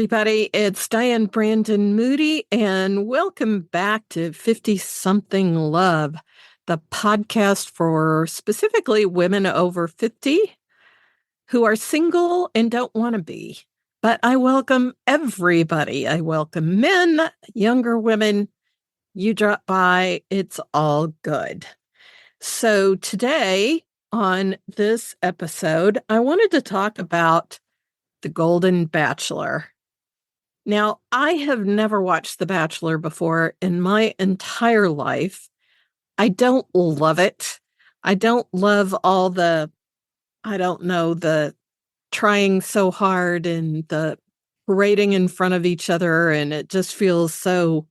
everybody. It's Diane Brandon Moody, and welcome back to 50-something Love, the podcast for specifically women over 50 who are single and don't want to be. But I welcome everybody. I welcome men, younger women. You drop by, it's all good. So today on this episode, I wanted to talk about The Golden Bachelor. Now, I have never watched The Bachelor before in my entire life. I don't love it. I don't love all the trying so hard and the parading in front of each other, and it just feels so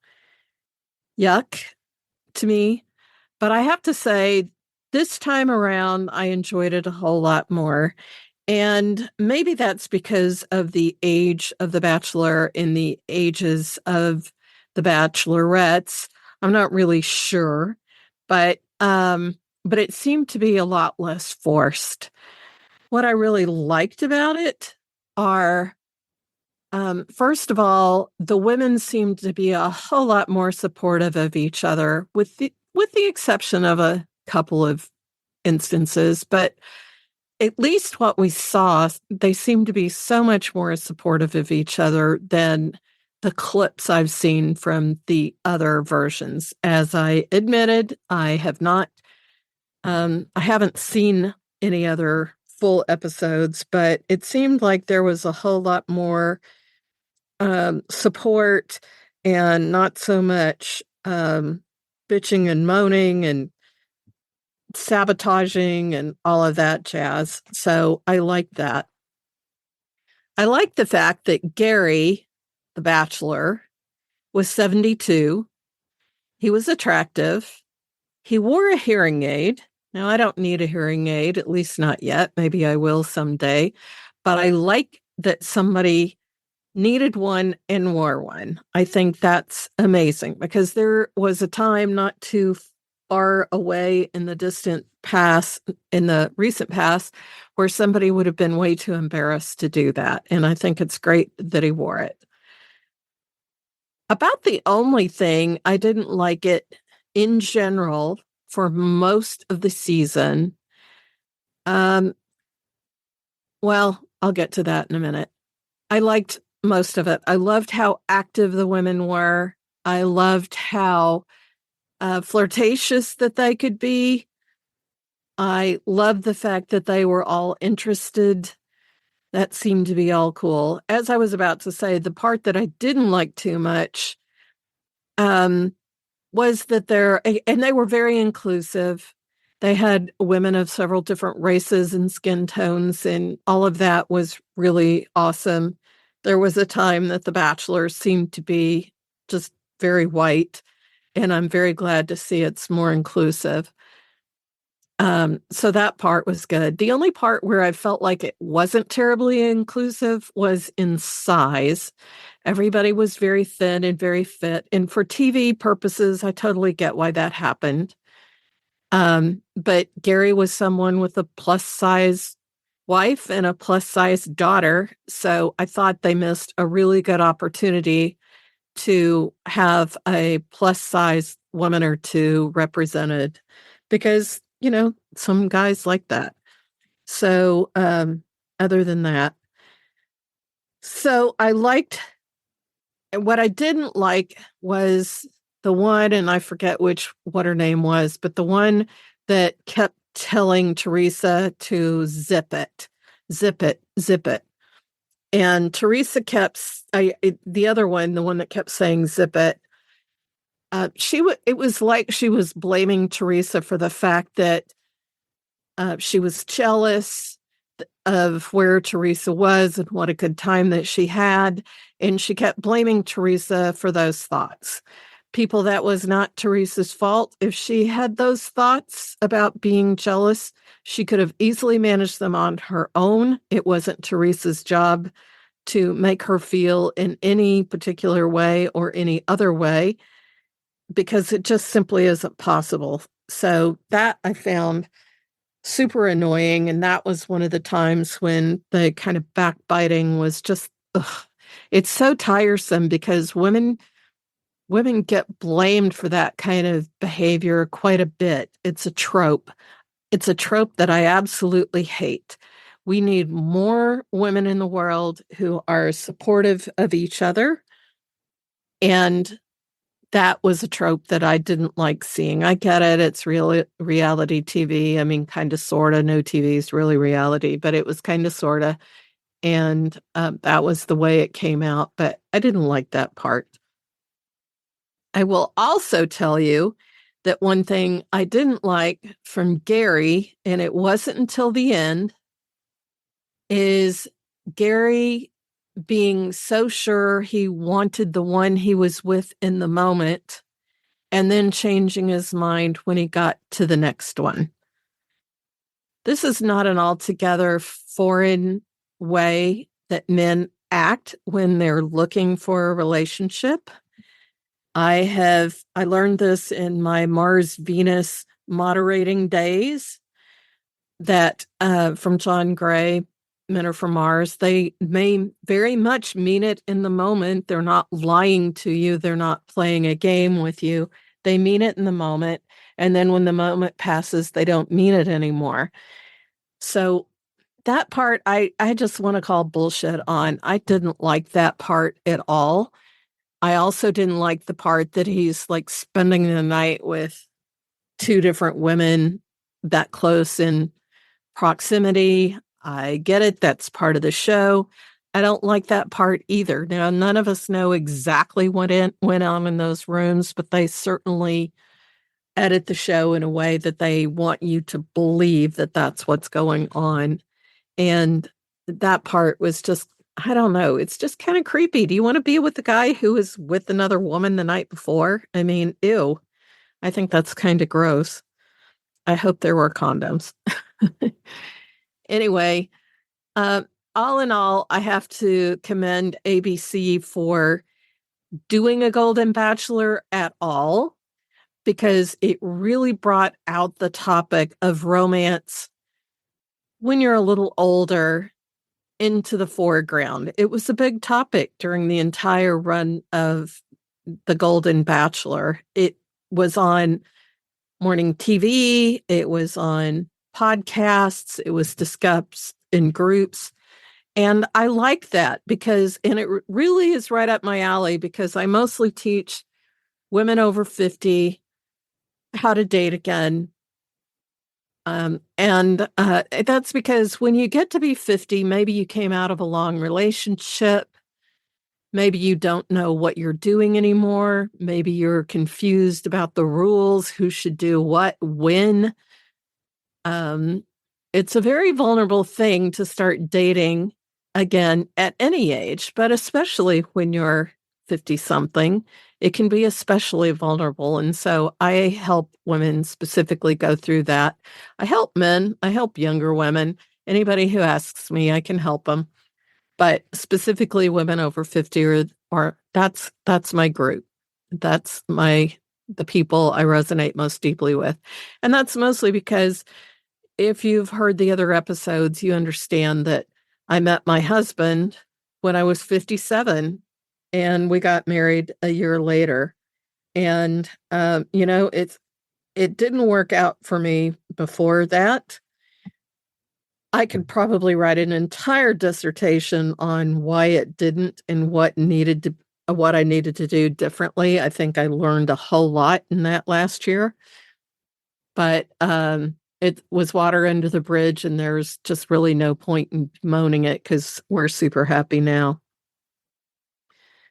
yuck to me. But I have to say, this time around, I enjoyed it a whole lot more. And maybe that's because of the age of the Bachelor and the ages of the Bachelorettes. I'm not really sure, but it seemed to be a lot less forced. What I really liked about it are, first of all, the women seemed to be a whole lot more supportive of each other, with the exception of a couple of instances, but at least what we saw, they seem to be so much more supportive of each other than the clips I've seen from the other versions. As I admitted, I haven't seen any other full episodes, but it seemed like there was a whole lot more support and not so much bitching and moaning and sabotaging and all of that jazz. So I like that. I like the fact that Gary, the Bachelor, was 72. He was attractive. He wore a hearing aid. Now, I don't need a hearing aid, at least not yet. Maybe I will someday. But I like that somebody needed one and wore one. I think that's amazing, because there was a time not too far away in the recent past, where somebody would have been way too embarrassed to do that. And I think it's great that he wore it. About the only thing I didn't like it in general for most of the season, well, I'll get to that in a minute. I liked most of it. I loved how active the women were. I loved how flirtatious that they could be. I loved the fact that they were all interested. That seemed to be all cool. As I was about to say, the part that I didn't like too much was that they were very inclusive. They had women of several different races and skin tones, and all of that was really awesome. There was a time that the Bachelor seemed to be just very white, and I'm very glad to see it's more inclusive. So that part was good. The only part where I felt like it wasn't terribly inclusive was in size. Everybody was very thin and very fit. And for TV purposes, I totally get why that happened. But Gary was someone with a plus size wife and a plus size daughter. So I thought they missed a really good opportunity to have a plus size woman or two represented, because, some guys like that. So, other than that, so what I didn't like was the one, and I forget what her name was, but the one that kept telling Teresa to zip it, zip it, zip it. And Teresa the other one, the one that kept saying zip it, it was like she was blaming Teresa for the fact that she was jealous of where Teresa was and what a good time that she had. And she kept blaming Teresa for those thoughts. People, that was not Teresa's fault. If she had those thoughts about being jealous, she could have easily managed them on her own. It wasn't Teresa's job to make her feel in any particular way or any other way, because it just simply isn't possible. So that I found super annoying. And that was one of the times when the kind of backbiting was just, ugh. It's so tiresome because women get blamed for that kind of behavior quite a bit. It's a trope. It's a trope that I absolutely hate. We need more women in the world who are supportive of each other. And that was a trope that I didn't like seeing. I get it. It's real reality TV. I mean, kind of, sort of. No TV is really reality, but it was kind of, sort of. And that was the way it came out. But I didn't like that part. I will also tell you that one thing I didn't like from Gary, and it wasn't until the end, is Gary being so sure he wanted the one he was with in the moment and then changing his mind when he got to the next one. This is not an altogether foreign way that men act when they're looking for a relationship. I learned this in my Mars Venus moderating days that from John Gray, Men Are From Mars. They may very much mean it in the moment. They're not lying to you. They're not playing a game with you. They mean it in the moment. And then when the moment passes, they don't mean it anymore. So that part, I just want to call bullshit on. I didn't like that part at all. I also didn't like the part that he's like spending the night with two different women that close in proximity. I get it. That's part of the show. I don't like that part either. Now, none of us know exactly what went on in those rooms, but they certainly edit the show in a way that they want you to believe that that's what's going on. And that part was just, I don't know, it's just kind of creepy. Do you want to be with the guy who was with another woman the night before? I mean, ew. I think that's kind of gross. I hope there were condoms. Anyway, uh, all in all, I have to commend ABC for doing a Golden Bachelor at all, because it really brought out the topic of romance when you're a little older into the foreground. It was a big topic during the entire run of the Golden Bachelor. It was on morning TV, it was on podcasts, it was discussed in groups. And I like that because, and it really is right up my alley because I mostly teach women over 50 how to date again. And that's because when you get to be 50, maybe you came out of a long relationship. Maybe you don't know what you're doing anymore. Maybe you're confused about the rules, who should do what, when. Um, it's a very vulnerable thing to start dating again at any age, but especially when you're 50 something, it can be especially vulnerable. And so I help women specifically go through that. I help men, I help younger women. Anybody who asks me, I can help them. But specifically women over 50 or that's my group. That's the people I resonate most deeply with. And that's mostly because if you've heard the other episodes, you understand that I met my husband when I was 57 and we got married a year later. And, it didn't work out for me before that. I could probably write an entire dissertation on why it didn't and what I needed to do differently. I think I learned a whole lot in that last year. But it was water under the bridge, and there's just really no point in moaning it because we're super happy now.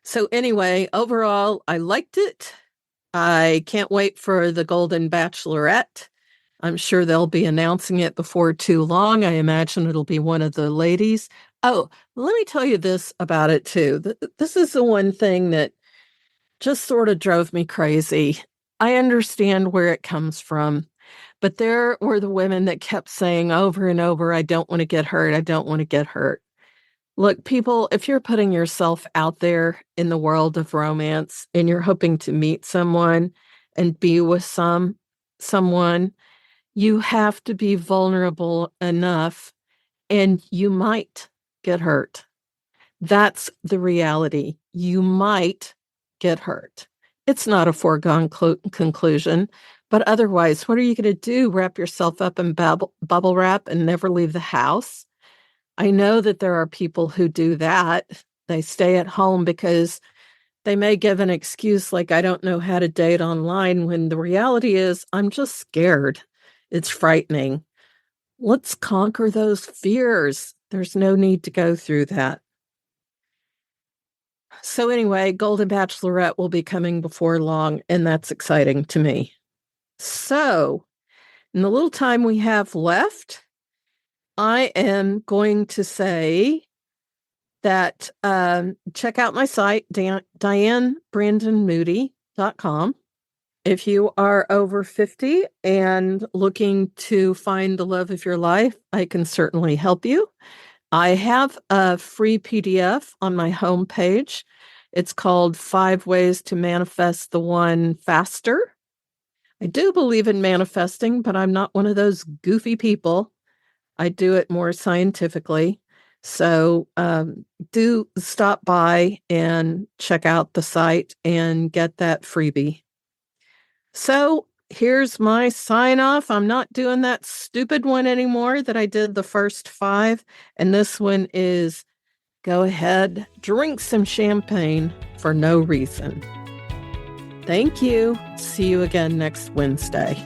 So anyway, overall, I liked it. I can't wait for the Golden Bachelorette. I'm sure they'll be announcing it before too long. I imagine it'll be one of the ladies. Oh, let me tell you this about it too. This is the one thing that just sort of drove me crazy. I understand where it comes from, but there were the women that kept saying over and over, I don't want to get hurt. I don't want to get hurt. Look, people, if you're putting yourself out there in the world of romance and you're hoping to meet someone and be with someone, you have to be vulnerable enough and you might get hurt. That's the reality. You might get hurt. It's not a foregone conclusion, but otherwise, what are you going to do? Wrap yourself up in bubble wrap and never leave the house? I know that there are people who do that. They stay at home because they may give an excuse like, I don't know how to date online, when the reality is, I'm just scared. It's frightening. Let's conquer those fears. There's no need to go through that. So, anyway, Golden Bachelorette will be coming before long, and that's exciting to me. So, in the little time we have left, I am going to say that check out my site, DianeBrandonMoody.com. If you are over 50 and looking to find the love of your life, I can certainly help you. I have a free PDF on my homepage. It's called 5 Ways to Manifest the One Faster. I do believe in manifesting, but I'm not one of those goofy people. I do it more scientifically. So do stop by and check out the site and get that freebie. So here's my sign off. I'm not doing that stupid one anymore that I did the first 5. And this one is go ahead, drink some champagne for no reason. Thank you. See you again next Wednesday.